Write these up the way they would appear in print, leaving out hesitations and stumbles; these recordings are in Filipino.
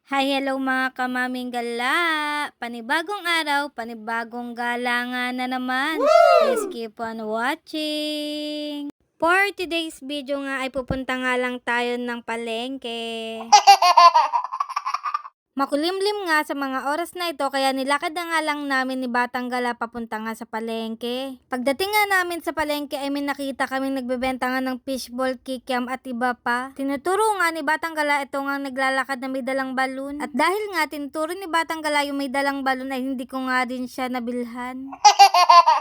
Hi, hello mga kamaming gala! Panibagong araw, panibagong galangan na naman. Please keep on watching. For today's video nga ay pupunta nga lang tayo ng palengke. Makulimlim nga sa mga oras na ito kaya nilakad na nga lang namin ni Batang Gala papunta nga sa palengke. Pagdating nga namin sa palengke ay may nakita kaming nagbebenta nga ng fishball, kikiam at iba pa. Tinuturo nga ni Batang Gala ito nga naglalakad na may dalang balon. At dahil nga tinuturo ni Batang Gala yung may dalang balon ay hindi ko nga din siya nabilhan.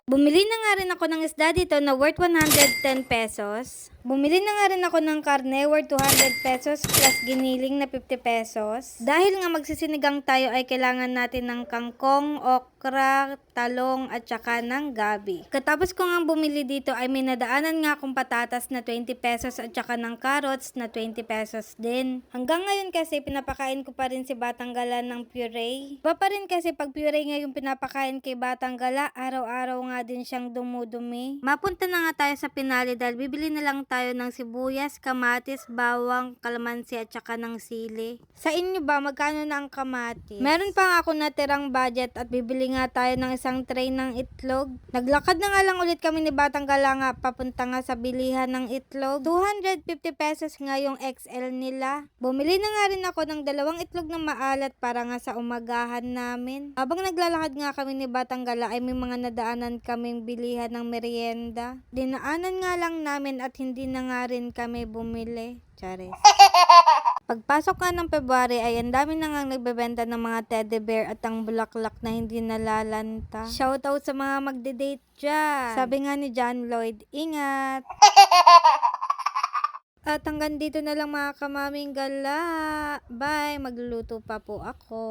Bumili na nga rin ako ng isda dito na worth 110 pesos. Bumili na nga rin ako ng karne worth 200 pesos plus giniling na 50 pesos. Dahil nga magsisinigang tayo ay kailangan natin ng kangkong, okra, talong at saka ng gabi. Katapos ko nga bumili dito ay may nadaanan nga akong patatas na 20 pesos at saka ng carrots na 20 pesos din. Hanggang ngayon kasi pinapakain ko pa rin si Batang Gala ng puree. Iba pa rin kasi pag puree nga yung pinapakain kay Batang Gala, araw-araw nga din siyang dumudumi. Mapunta na nga tayo sa pinali dahil bibili na lang tayo ng sibuyas, kamatis, bawang, kalamansi at saka ng sili. Sa inyo ba, magkano na ang kamatis? Meron pa nga ako natirang budget at bibili nga tayo ng isang tray ng itlog. Naglakad na nga lang ulit kami ni Batang Gala nga papunta nga sa bilihan ng itlog. 250 pesos nga yung XL nila. Bumili na nga rin ako ng dalawang itlog na maalat para nga sa umagahan namin. Habang naglalakad nga kami ni Batang Gala ay may mga nadaanan kaming bilihan ng merienda. Dinaanan nga lang namin at hindi na nga rin kami bumili. Charis. Pagpasok nga ng February ay ang dami na nga nagbebenta ng mga teddy bear at ang bulaklak na hindi nalalanta. Shoutout sa mga magde-date dyan. Sabi nga ni John Lloyd, ingat! At hanggang dito na lang mga kamaming gala. Bye! Magluluto pa po ako.